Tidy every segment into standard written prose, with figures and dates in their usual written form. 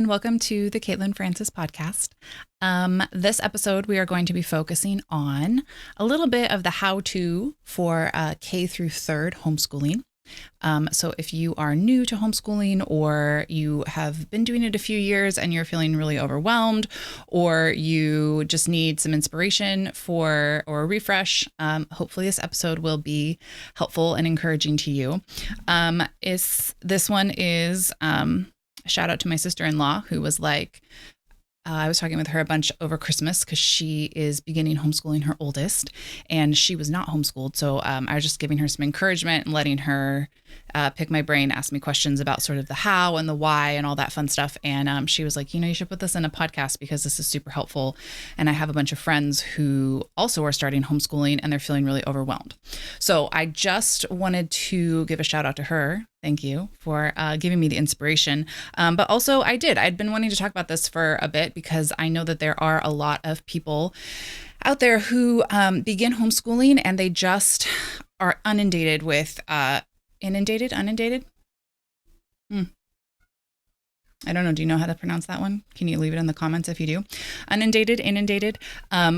everyone. Welcome to the Caitlin Francis podcast. This episode, we are going to be focusing on a little bit of the how-to for K through third homeschooling. So if you are new to homeschooling, or you have been doing it a few years and you're feeling really overwhelmed, or you just need some inspiration or a refresh, hopefully this episode will be helpful and encouraging to you. This one is a shout out to my sister-in-law, who was like, I was talking with her a bunch over Christmas because she is beginning homeschooling her oldest, and she was not homeschooled. So I was just giving her some encouragement and letting her pick my brain, ask me questions about sort of the how and the why and all that fun stuff. And she was like, you should put this in a podcast because this is super helpful. And I have a bunch of friends who also are starting homeschooling and they're feeling really overwhelmed. So I just wanted to give a shout out to her. Thank you for giving me the inspiration. But also I'd been wanting to talk about this for a bit because I know that there are a lot of people out there who begin homeschooling and they just are inundated with inundated. I don't know. Do you know how to pronounce that one? Can you leave it in the comments if you do? Inundated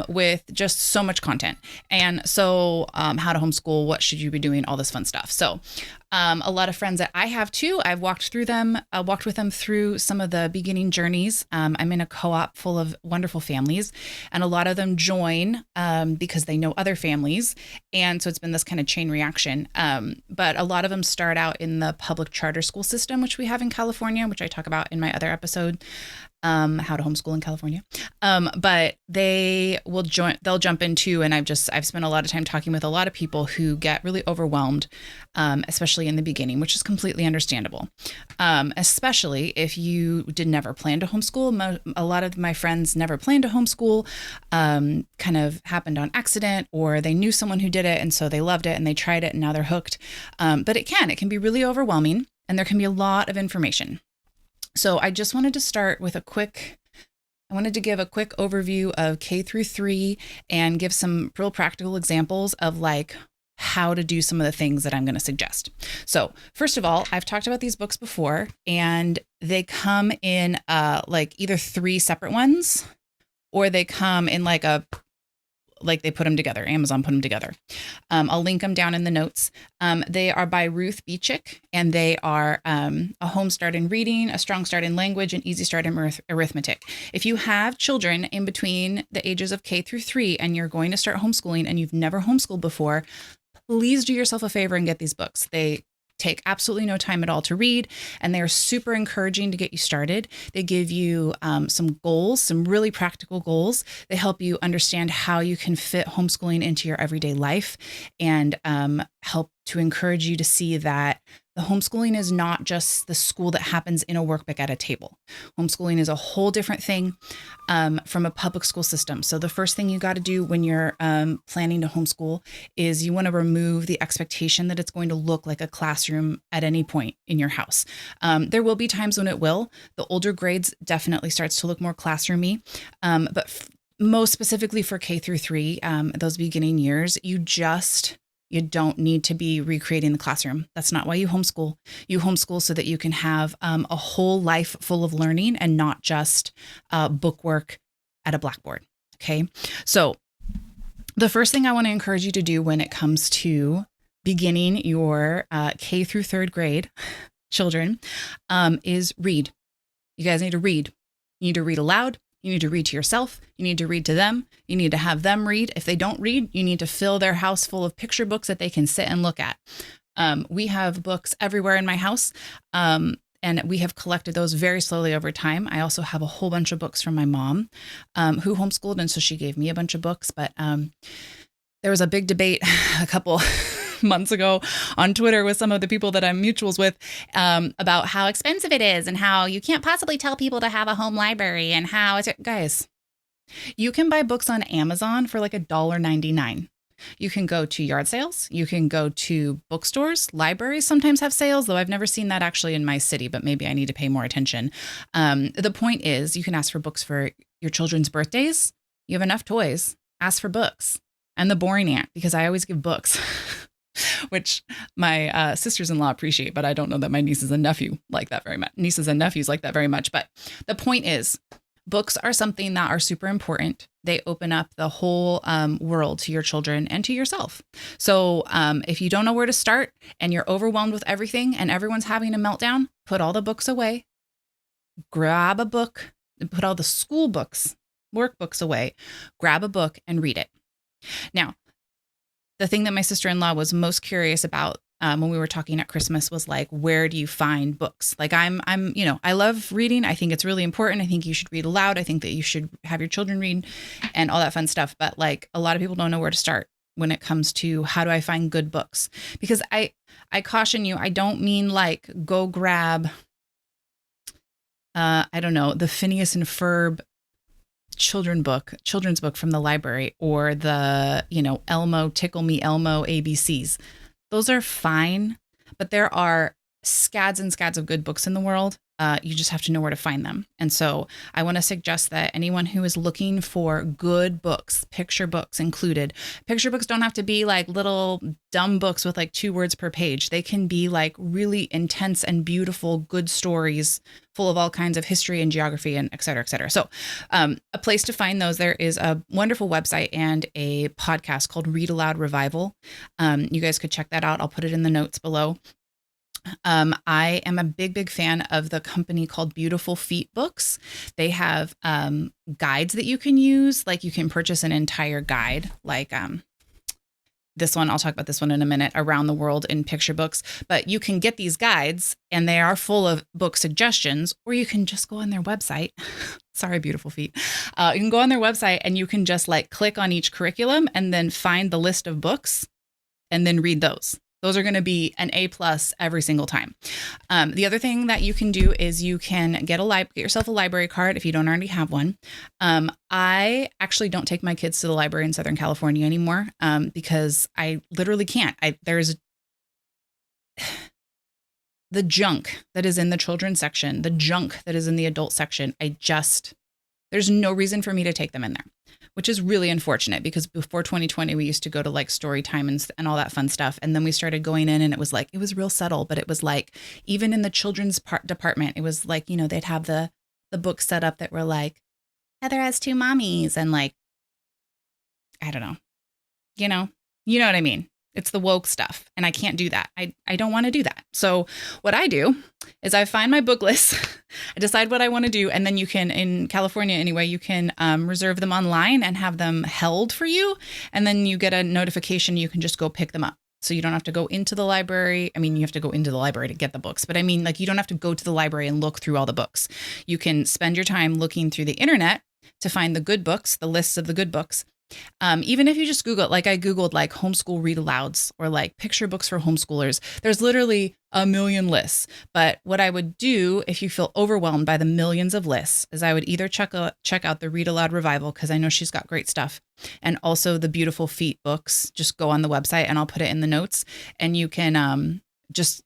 with just so much content. And so how to homeschool, what should you be doing, all this fun stuff. So a lot of friends that I have too, I've walked with them through some of the beginning journeys. I'm in a co-op full of wonderful families, and a lot of them join because they know other families. And so it's been this kind of chain reaction. But a lot of them start out in the public charter school system, which we have in California, which I talk about in my other episode, how to homeschool in California. But they'll jump into, and I've spent a lot of time talking with a lot of people who get really overwhelmed, especially in the beginning, which is completely understandable. Especially if you did never plan to homeschool. A lot of my friends never planned to homeschool, kind of happened on accident, or they knew someone who did it. And so they loved it and they tried it and now they're hooked. But it can be really overwhelming, and there can be a lot of information. So I just wanted to start with I wanted to give a quick overview of K through 3 and give some real practical examples of like how to do some of the things that I'm going to suggest. So first of all, I've talked about these books before, and they come in like either 3 separate ones, or they come in like they put them together. Amazon put them together. I'll link them down in the notes. They are by Ruth Beechick, and they are a home start in reading, a strong start in language, and easy start in arithmetic. If you have children in between the ages of K through 3 and you're going to start homeschooling and you've never homeschooled before, please do yourself a favor and get these books. They take absolutely no time at all to read, and they are super encouraging to get you started. They give you some goals, some really practical goals. They help you understand how you can fit homeschooling into your everyday life, and help to encourage you to see that the homeschooling is not just the school that happens in a workbook at a table. Homeschooling is a whole different thing from a public school system. So the first thing you got to do when you're planning to homeschool is you want to remove the expectation that it's going to look like a classroom at any point in your house. There will be times when it will. The older grades definitely starts to look more classroomy, but most specifically for K through 3, those beginning years, you don't need to be recreating the classroom. That's not why you homeschool. You homeschool so that you can have a whole life full of learning and not just bookwork at a blackboard. Okay. So the first thing I want to encourage you to do when it comes to beginning your K through 3rd grade children is read. You guys need to read. You need to read aloud. You need to read to yourself. You need to read to them. You need to have them read. If they don't read, you need to fill their house full of picture books that they can sit and look at. We have books everywhere in my house, and we have collected those very slowly over time. I also have a whole bunch of books from my mom, who homeschooled, and so she gave me a bunch of books. But there was a big debate a couple months ago on Twitter with some of the people that I'm mutuals with, about how expensive it is and how you can't possibly tell people to have a home library, and how guys, you can buy books on Amazon for like $1.99. You can go to yard sales. You can go to bookstores. Libraries sometimes have sales, though I've never seen that actually in my city, but maybe I need to pay more attention. The point is, you can ask for books for your children's birthdays. You have enough toys. Ask for books. I'm the boring aunt because I always give books. which my sisters-in-law appreciate, but I don't know that my nieces and nephew like that very much. Nieces and nephews like that very much. But the point is, books are something that are super important. They open up the whole world to your children and to yourself. So if you don't know where to start and you're overwhelmed with everything and everyone's having a meltdown, put all the books away, grab a book, put all the school books, workbooks away, grab a book and read it. Now, the thing that my sister-in-law was most curious about when we were talking at Christmas was like, where do you find books? Like I'm, I love reading. I think it's really important. I think you should read aloud. I think that you should have your children read and all that fun stuff. But like a lot of people don't know where to start when it comes to how do I find good books? Because I caution you, I don't mean like go grab, I don't know, the Phineas and Ferb children's book from the library, or the, Elmo, Tickle Me Elmo ABCs. Those are fine, but there are scads and scads of good books in the world. You just have to know where to find them. And so I want to suggest that anyone who is looking for good books, picture books included, picture books don't have to be like little dumb books with like 2 words per page. They can be like really intense and beautiful, good stories full of all kinds of history and geography and et cetera, et cetera. So a place to find those, there is a wonderful website and a podcast called Read Aloud Revival. You guys could check that out. I'll put it in the notes below. I am a big fan of the company called Beautiful Feet Books. They have guides that you can use. Like you can purchase an entire guide, like this one, I'll talk about this one in a minute, Around the World in Picture Books. But you can get these guides and they are full of book suggestions, or you can just go on their website. Sorry, Beautiful Feet. You can go on their website and you can just like click on each curriculum and then find the list of books and then read those. Those are going to be an A+ every single time. The other thing that you can do is you can get yourself a library card if you don't already have one. I actually don't take my kids to the library in Southern California anymore because I literally can't. There's the junk that is in the children's section, the junk that is in the adult section. There's no reason for me to take them in there, which is really unfortunate because before 2020, we used to go to like story time and all that fun stuff. And then we started going in and it was real subtle, but it was like, even in the children's department, it was like, they'd have the books set up that were like, Heather has 2 mommies. And like, I don't know, you know what I mean? It's the woke stuff. And I can't do that. I don't want to do that. So what I do is I find my book list, I decide what I want to do. And then you can, in California anyway, you can reserve them online and have them held for you. And then you get a notification. You can just go pick them up. So you don't have to go into the library. I mean, you have to go into the library to get the books, but I mean, like, you don't have to go to the library and look through all the books. You can spend your time looking through the internet to find the good books, the lists of the good books. Even if you just Google it, like I Googled like homeschool read alouds or like picture books for homeschoolers, there's literally a million lists. But what I would do if you feel overwhelmed by the millions of lists is I would either check out the Read Aloud Revival, because I know she's got great stuff, and also the Beautiful Feet books. Just go on the website and I'll put it in the notes, and you can just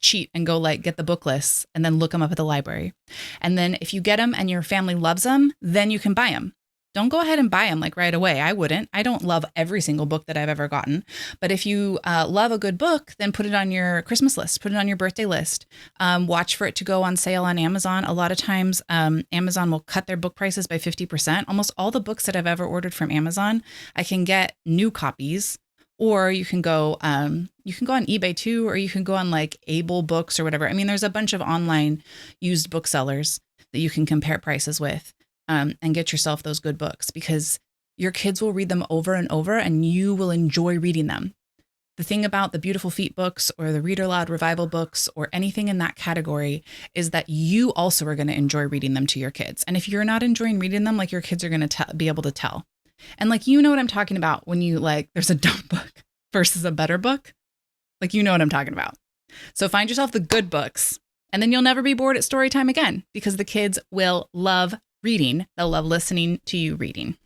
cheat and go like get the book lists and then look them up at the library. And then if you get them and your family loves them, then you can buy them. Don't go ahead and buy them like right away. I wouldn't. I don't love every single book that I've ever gotten. But if you love a good book, then put it on your Christmas list, put it on your birthday list. Watch for it to go on sale on Amazon. A lot of times Amazon will cut their book prices by 50%. Almost all the books that I've ever ordered from Amazon, I can get new copies. Or you can go on eBay too, or you can go on like Able Books or whatever. I mean, there's a bunch of online used booksellers that you can compare prices with. And get yourself those good books, because your kids will read them over and over and you will enjoy reading them. The thing about the Beautiful Feet books or the Read Aloud Revival books or anything in that category is that you also are going to enjoy reading them to your kids. And if you're not enjoying reading them, like, your kids are going to be able to tell. And like, you know what I'm talking about when you like, there's a dumb book versus a better book. Like, you know what I'm talking about. So find yourself the good books, and then you'll never be bored at story time again, because the kids will love reading. They'll love listening to you reading.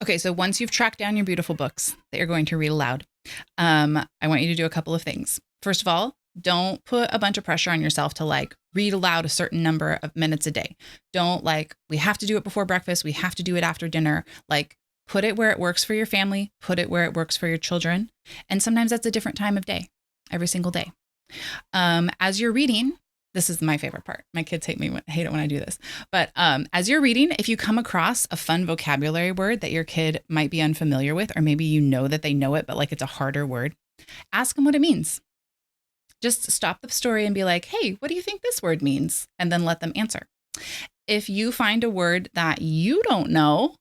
Okay, so once you've tracked down your beautiful books that you're going to read aloud, I want you to do a couple of things. First of all, don't put a bunch of pressure on yourself to like read aloud a certain number of minutes a day. Don't like, we have to do it before breakfast, we have to do it after dinner. Like, Put it where it works for your family, put it where it works for your children. And sometimes that's a different time of day, every single day. As you're reading, this is my favorite part. My kids hate it when I do this. But as you're reading, if you come across a fun vocabulary word that your kid might be unfamiliar with, or maybe you know that they know it, but like it's a harder word, ask them what it means. Just stop the story and be like, hey, what do you think this word means? And then let them answer. If you find a word that you don't know,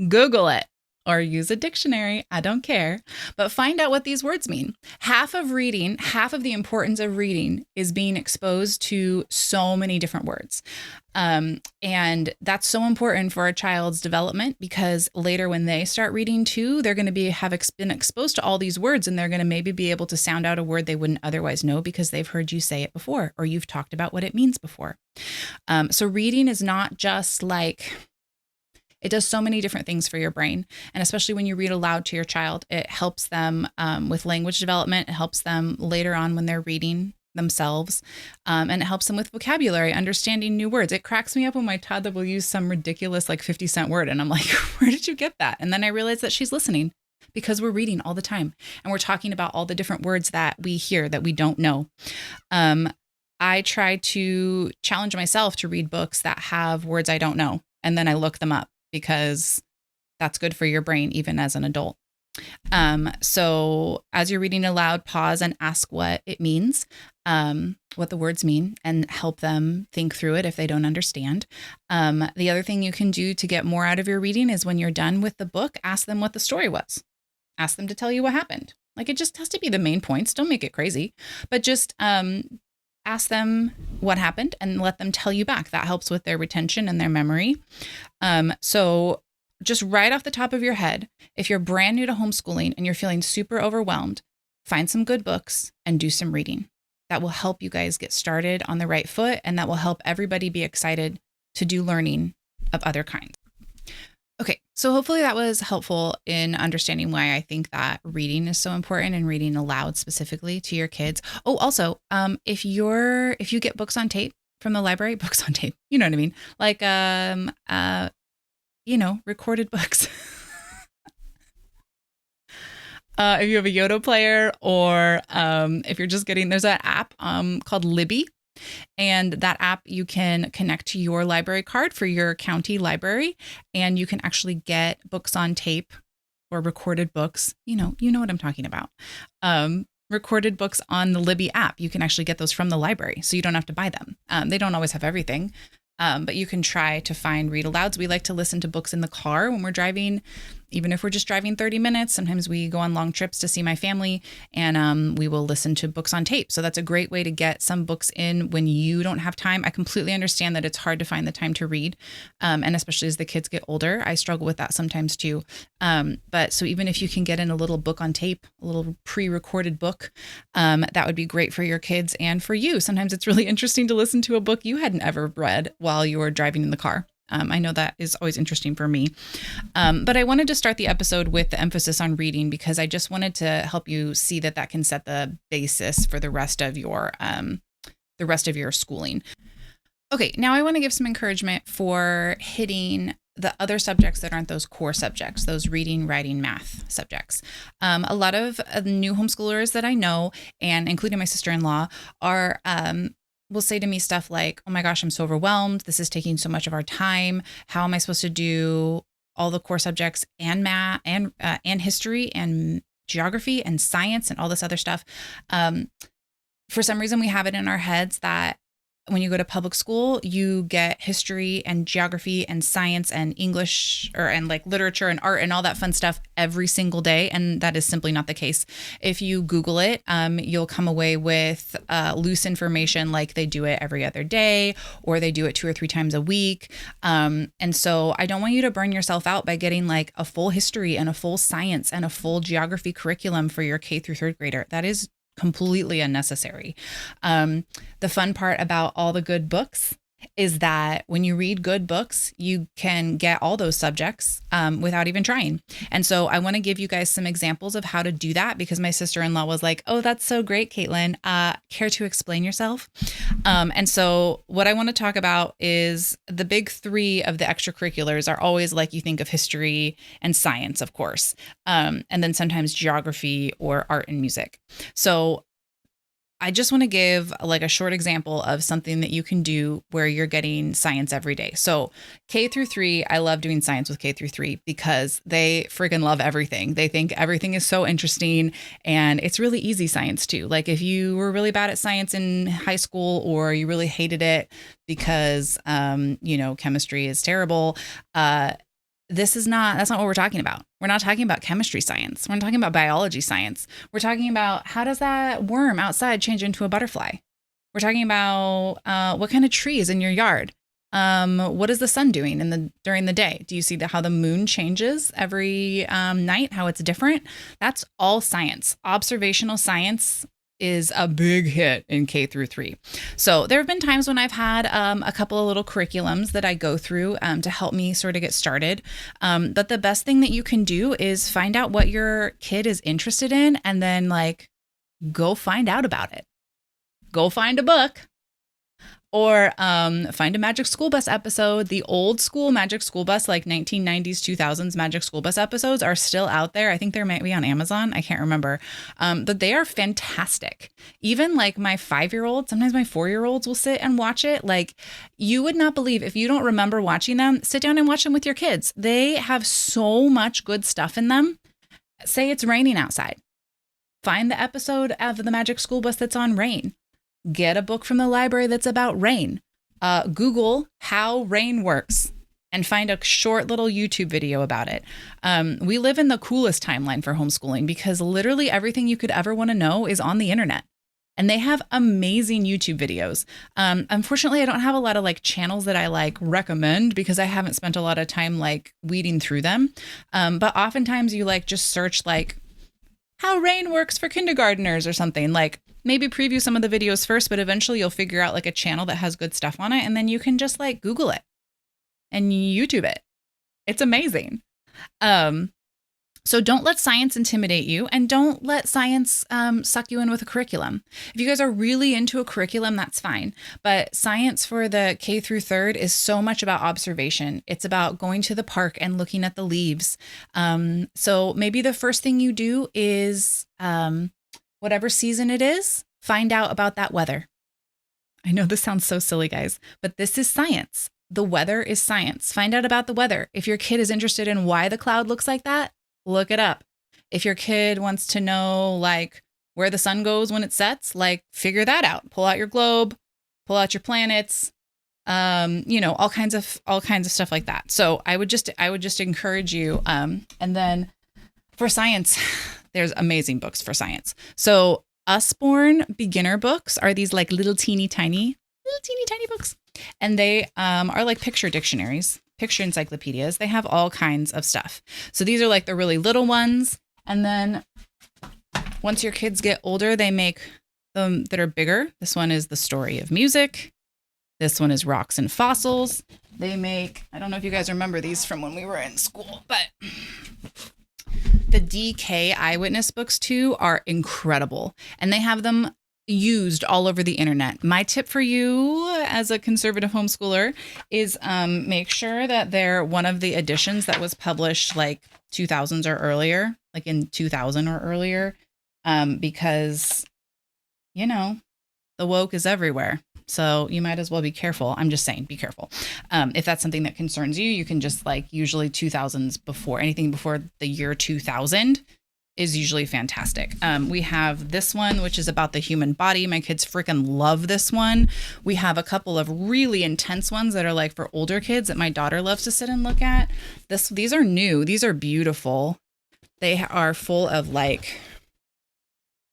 Google it or use a dictionary. I don't care, but find out what these words mean. Half of the importance of reading is being exposed to so many different words. And that's so important for a child's development, because later when they start reading too, they're going to have been exposed to all these words, and they're going to maybe be able to sound out a word they wouldn't otherwise know because they've heard you say it before, or you've talked about what it means before. So reading is not just like, it does so many different things for your brain. And especially when you read aloud to your child, it helps them with language development. It helps them later on when they're reading themselves. And it helps them with vocabulary, understanding new words. It cracks me up when my toddler will use some ridiculous like 50-cent word. And I'm like, where did you get that? And then I realize that she's listening, because we're reading all the time. And we're talking about all the different words that we hear that we don't know. I try to challenge myself to read books that have words I don't know. And then I look them up, because that's good for your brain, even as an adult. So as you're reading aloud, pause and ask what it means, what the words mean, and help them think through it if they don't understand. The other thing you can do to get more out of your reading is when you're done with the book, ask them what the story was. Ask them to tell you what happened. Like, it just has to be the main points. Don't make it crazy, but just ask them what happened and let them tell you back. That helps with their retention and their memory. So just right off the top of your head, if you're brand new to homeschooling and you're feeling super overwhelmed, find some good books and do some reading. That will help you guys get started on the right foot, and that will help everybody be excited to do learning of other kinds. Okay, so hopefully that was helpful in understanding why I think that reading is so important, and reading aloud specifically to your kids. Oh, also, if you get books on tape from the library, books on tape, you know what I mean? Like, recorded books. If you have a Yoda player, or if you're just there's an app called Libby. And that app, you can connect to your library card for your county library, and you can actually get books on tape or recorded books. You know what I'm talking about. Recorded books on the Libby app. You can actually get those from the library, so you don't have to buy them. They don't always have everything, but you can try to find read alouds. We like to listen to books in the car when we're driving, even if we're just driving 30 minutes. Sometimes we go on long trips to see my family, and we will listen to books on tape. So that's a great way to get some books in when you don't have time. I completely understand that it's hard to find the time to read, and especially as the kids get older. I struggle with that sometimes too. But so even if you can get in a little book on tape, a little pre-recorded book, that would be great for your kids and for you. Sometimes it's really interesting to listen to a book you hadn't ever read while you were driving in the car. I know that is always interesting for me. But I wanted to start the episode with the emphasis on reading, because I just wanted to help you see that can set the basis for the rest of your schooling. Okay, now I want to give some encouragement for hitting the other subjects that aren't those core subjects, those reading, writing, math subjects. A lot of new homeschoolers that I know, and including my sister-in-law, will say to me stuff like, oh my gosh, I'm so overwhelmed. This is taking so much of our time. How am I supposed to do all the core subjects and math and history and geography and science and all this other stuff? For some reason, we have it in our heads that when you go to public school, you get history and geography and science and English and like literature and art and all that fun stuff every single day. And that is simply not the case. If you Google it, you'll come away with loose information, like they do it every other day, or they do it 2 or 3 times a week. And so I don't want you to burn yourself out by getting like a full history and a full science and a full geography curriculum for your K through 3rd grader. That is completely unnecessary. The fun part about all the good books is that when you read good books, you can get all those subjects without even trying. And so I want to give you guys some examples of how to do that because my sister-in-law was like, oh, that's so great, Caitlin. Care to explain yourself? And so what I want to talk about is the big three of the extracurriculars are always like you think of history and science, of course, and then sometimes geography or art and music. So I just want to give like a short example of something that you can do where you're getting science every day. So K-3, I love doing science with K-3 because they freaking love everything. They think everything is so interesting and it's really easy science too. Like if you were really bad at science in high school or you really hated it because, chemistry is terrible, that's not what we're talking about. We're not talking about chemistry science. We're not talking about biology science. We're talking about how does that worm outside change into a butterfly? We're talking about what kind of tree is in your yard? What is the sun doing during the day? Do you see how the moon changes every night, how it's different? That's all science. Observational science is a big hit in K-3. So there have been times when I've had a couple of little curriculums that I go through to help me sort of get started. But the best thing that you can do is find out what your kid is interested in and then go find out about it. Go find a book. Or find a Magic School Bus episode. The old school Magic School Bus, like 1990s, 2000s Magic School Bus episodes are still out there. I think they might be on Amazon. I can't remember. But they are fantastic. Even like my 5-year-old, sometimes my 4-year-olds will sit and watch it. Like you would not believe if you don't remember watching them, sit down and watch them with your kids. They have so much good stuff in them. Say it's raining outside. Find the episode of the Magic School Bus that's on rain. Get a book from the library that's about rain. Google how rain works and find a short little YouTube video about it. We live in the coolest timeline for homeschooling because literally everything you could ever want to know is on the internet. And they have amazing YouTube videos. Unfortunately, I don't have a lot of channels that I recommend because I haven't spent a lot of time weeding through them. But oftentimes you just search how rain works for kindergartners or something. Maybe preview some of the videos first, but eventually you'll figure out a channel that has good stuff on it. And then you can just Google it and YouTube it. It's amazing. So don't let science intimidate you and don't let science suck you in with a curriculum. If you guys are really into a curriculum, that's fine. But science for the K through 3rd is so much about observation. It's about going to the park and looking at the leaves. So maybe the first thing you do is whatever season it is, find out about that weather. I know this sounds so silly, guys, but this is science. The weather is science. Find out about the weather. If your kid is interested in why the cloud looks like that, look it up. If your kid wants to know where the sun goes when it sets, figure that out. Pull out your globe, pull out your planets, all kinds of stuff like that. So I would just encourage you. And then for science, there's amazing books for science. So Usborne beginner books are these little teeny tiny books. And they are picture dictionaries, picture encyclopedias. They have all kinds of stuff. So these are the really little ones. And then once your kids get older, they make them that are bigger. This one is the story of music. This one is rocks and fossils. They make, I don't know if you guys remember these from when we were in school, but the DK eyewitness books too are incredible. And they have them used all over the internet. My tip for you as a conservative homeschooler is make sure that they're one of the editions that was published 2000s or earlier, in 2000 or earlier, because, the woke is everywhere. So you might as well be careful. I'm just saying, be careful. If that's something that concerns you, you can just usually 2000s before anything before the year 2000 is usually fantastic. We have this one, which is about the human body. My kids freaking love this one. We have a couple of really intense ones that are for older kids that my daughter loves to sit and look at. These are new. These are beautiful. They are full of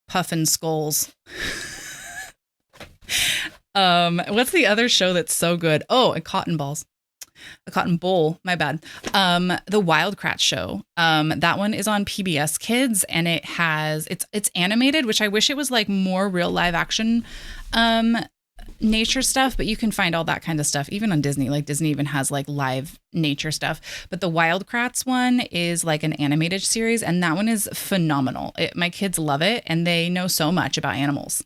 puffin skulls. What's the other show that's so good? Oh, and Cotton Balls. A Cotton Bowl, my bad. The Wildcrats show. That one is on PBS Kids and it's animated, which I wish it was more real live action nature stuff, but you can find all that kind of stuff even on Disney. Like Disney even has like live nature stuff. But the Wildcrats one is like an animated series, and that one is phenomenal. My kids love it, and they know so much about animals.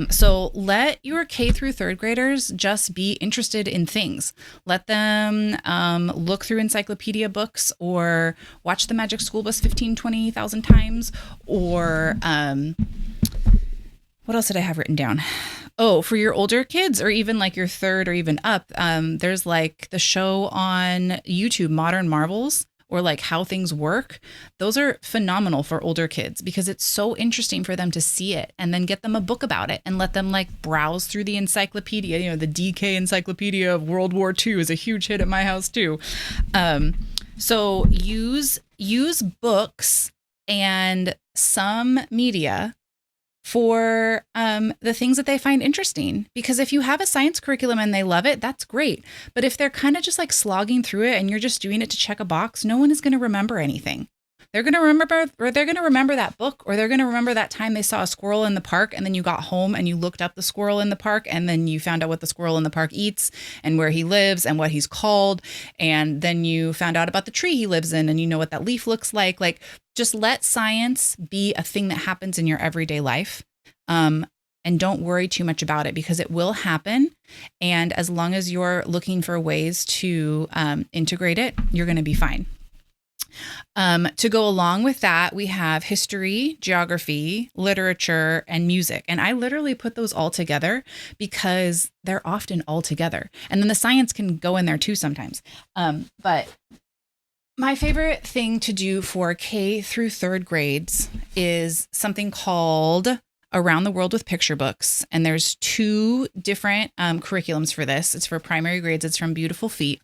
So let your K through third graders just be interested in things. Let them look through encyclopedia books or watch the Magic School Bus 15, 20,000 times, or what else did I have written down? Oh, for your older kids or even like your third or even up, there's like the show on YouTube, Modern Marvels, or like How Things Work. Those are phenomenal for older kids because it's so interesting for them to see it, and then get them a book about it and let them like browse through the encyclopedia. You know, the DK Encyclopedia of World War II is a huge hit at my house too. So use books and some media for the things that they find interesting. Because if you have a science curriculum and they love it, that's great. But if they're kind of just like slogging through it and you're just doing it to check a box, no one is going to remember anything. They're going to remember that book, or they're going to remember that time they saw a squirrel in the park and then you got home and you looked up the squirrel in the park and then you found out what the squirrel in the park eats and where he lives and what he's called. And then you found out about the tree he lives in and you know what that leaf looks like. Like, just let science be a thing that happens in your everyday life. And don't worry too much about it because it will happen. And as long as you're looking for ways to integrate it, you're going to be fine. To go along with that, we have history, geography, literature, and music. And I literally put those all together because they're often all together. And then the science can go in there too sometimes. But my favorite thing to do for K through third grades is something called Around the World with Picture Books. And there's 2 different curriculums for this. It's for primary grades. It's from Beautiful Feet.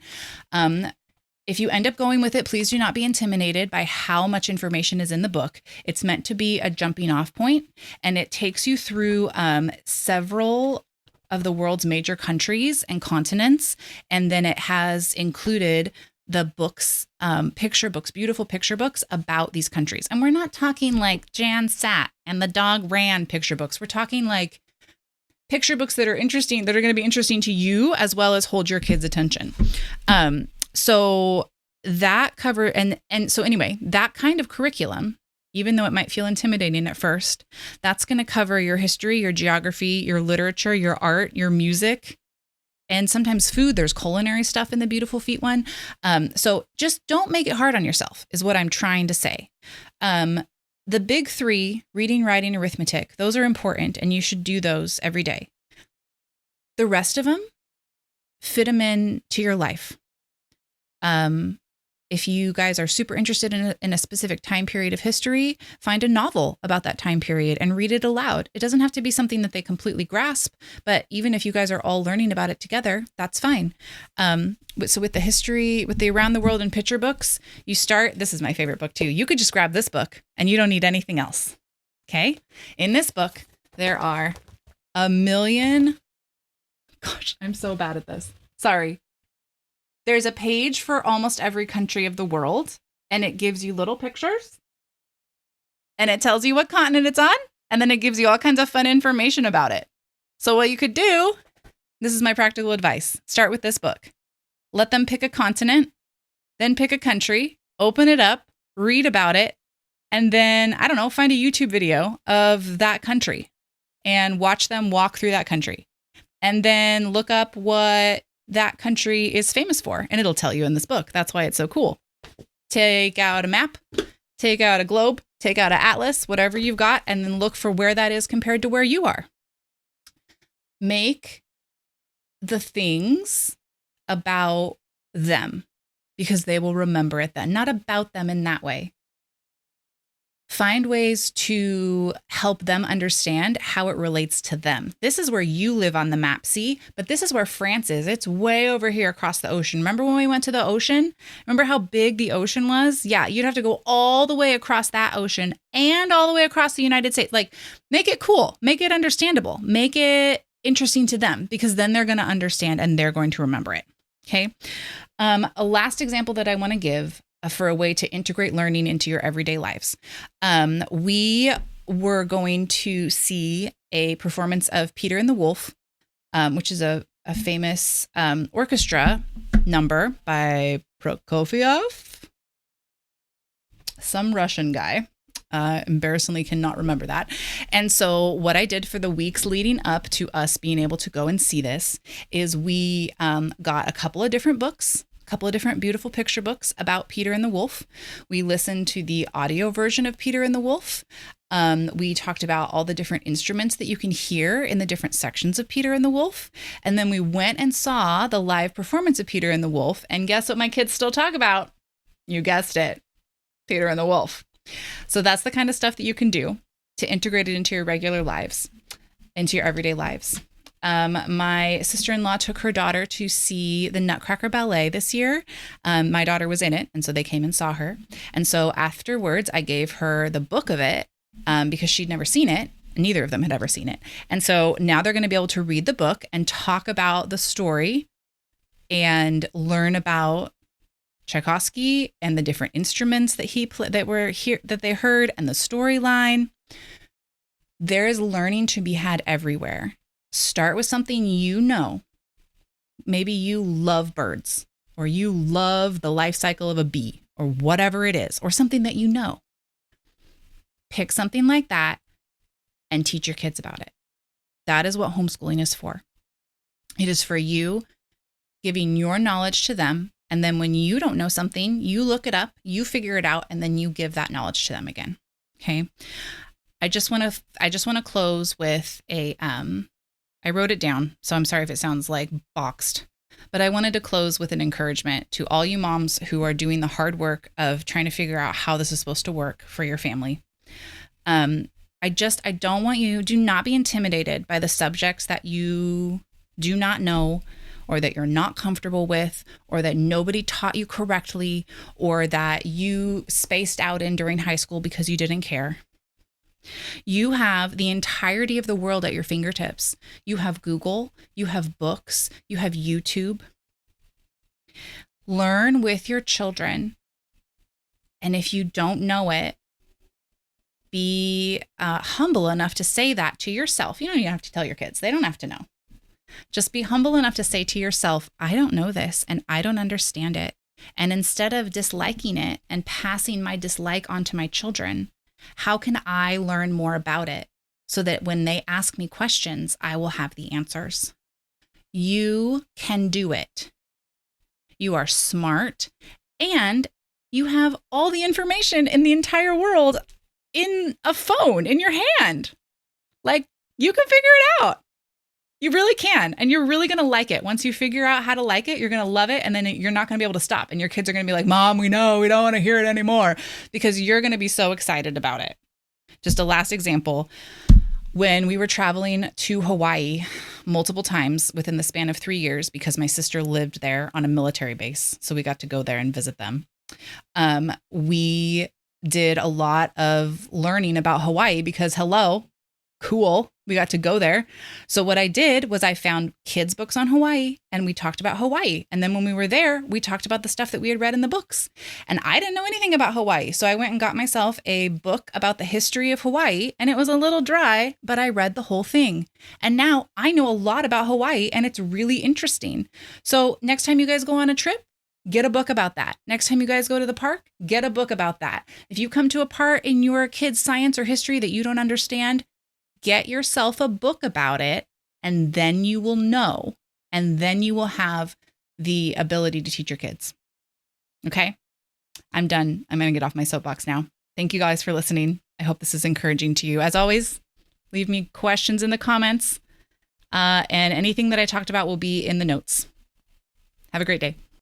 If you end up going with it, please do not be intimidated by how much information is in the book. It's meant to be a jumping off point, and it takes you through several of the world's major countries and continents. And then it has included the books, picture books, beautiful picture books about these countries. And we're not talking like Jan sat and the dog ran picture books. We're talking like picture books that are interesting, that are going to be interesting to you as well as hold your kids' attention. So that so anyway, that kind of curriculum, even though it might feel intimidating at first, that's going to cover your history, your geography, your literature, your art, your music, and sometimes food. There's culinary stuff in the Beautiful Feet one. So just don't make it hard on yourself is what I'm trying to say. The big 3, reading, writing, arithmetic, those are important and you should do those every day. The rest of them, fit them in to your life. If you guys are super interested in a specific time period of history, find a novel about that time period and read it aloud. It doesn't have to be something that they completely grasp, but even if you guys are all learning about it together, that's fine. So with the history, with the Around the World in Picture books, this is my favorite book too. You could just grab this book and you don't need anything else. Okay. In this book, there are a million. Gosh, I'm so bad at this. Sorry. There's a page for almost every country of the world, and it gives you little pictures, and it tells you what continent it's on, and then it gives you all kinds of fun information about it. So what you could do, this is my practical advice, start with this book. Let them pick a continent, then pick a country, open it up, read about it, and then, I don't know, find a YouTube video of that country and watch them walk through that country. And then look up what that country is famous for, and it'll tell you in this book. That's why it's so cool. Take out a map, take out a globe, take out an atlas, whatever you've got, and then look for where that is compared to where you are. Make the things about them because they will remember it then, not about them in that way. Find ways to help them understand how it relates to them. This is where you live on the map, see? But this is where France is. It's way over here across the ocean. Remember when we went to the ocean? Remember how big the ocean was? Yeah, you'd have to go all the way across that ocean and all the way across the United States. Like, make it cool. Make it understandable. Make it interesting to them because then they're going to understand and they're going to remember it. Okay. A last example that I want to give for a way to integrate learning into your everyday lives. We were going to see a performance of Peter and the Wolf which is a famous orchestra number by Prokofiev, some Russian guy. Embarrassingly cannot remember that. And so what I did for the weeks leading up to us being able to go and see this is we got a couple of different books, a couple of different beautiful picture books about Peter and the Wolf. We listened to the audio version of Peter and the Wolf. We talked about all the different instruments that you can hear in the different sections of Peter and the Wolf. And then we went and saw the live performance of Peter and the Wolf. And guess what my kids still talk about? You guessed it, Peter and the Wolf. So that's the kind of stuff that you can do to integrate it into your regular lives, into your everyday lives. My sister-in-law took her daughter to see the Nutcracker Ballet this year. My daughter was in it, and so they came and saw her. And so afterwards, I gave her the book of it because she'd never seen it. Neither of them had ever seen it. And so now they're going to be able to read the book and talk about the story and learn about Tchaikovsky and the different instruments that he played that they heard, and the storyline. There is learning to be had everywhere. Start with something you know. Maybe you love birds, or you love the life cycle of a bee, or whatever it is, or something that you know. Pick something like that and teach your kids about it. That is what homeschooling is for. It is for you giving your knowledge to them. And then when you don't know something, you look it up, you figure it out, and then you give that knowledge to them again. Okay. I just want to close with I wrote it down, so I'm sorry if it sounds like boxed, but I wanted to close with an encouragement to all you moms who are doing the hard work of trying to figure out how this is supposed to work for your family. I don't want you, do not be intimidated by the subjects that you do not know, or that you're not comfortable with, or that nobody taught you correctly, or that you spaced out in during high school because you didn't care. You have the entirety of the world at your fingertips. You have Google, you have books, you have YouTube. Learn with your children. And if you don't know it, be humble enough to say that to yourself. You don't even have to tell your kids. They don't have to know. Just be humble enough to say to yourself, I don't know this and I don't understand it. And instead of disliking it and passing my dislike on to my children, how can I learn more about it so that when they ask me questions, I will have the answers? You can do it. You are smart and you have all the information in the entire world in a phone in your hand. Like, you can figure it out. You really can. And you're really going to like it. Once you figure out how to like it, you're going to love it. And then you're not going to be able to stop. And your kids are going to be like, Mom, we know, we don't want to hear it anymore, because you're going to be so excited about it. Just a last example. When we were traveling to Hawaii multiple times within the span of 3 years, because my sister lived there on a military base, so we got to go there and visit them. We did a lot of learning about Hawaii because, hello, cool, we got to go there. So what I did was I found kids' books on Hawaii and we talked about Hawaii. And then when we were there, we talked about the stuff that we had read in the books. And I didn't know anything about Hawaii. So I went and got myself a book about the history of Hawaii, and it was a little dry, but I read the whole thing. And now I know a lot about Hawaii and it's really interesting. So next time you guys go on a trip, get a book about that. Next time you guys go to the park, get a book about that. If you come to a part in your kids' science or history that you don't understand, get yourself a book about it, and then you will know, and then you will have the ability to teach your kids. Okay? I'm done. I'm going to get off my soapbox now. Thank you guys for listening. I hope this is encouraging to you. As always, leave me questions in the comments, and anything that I talked about will be in the notes. Have a great day.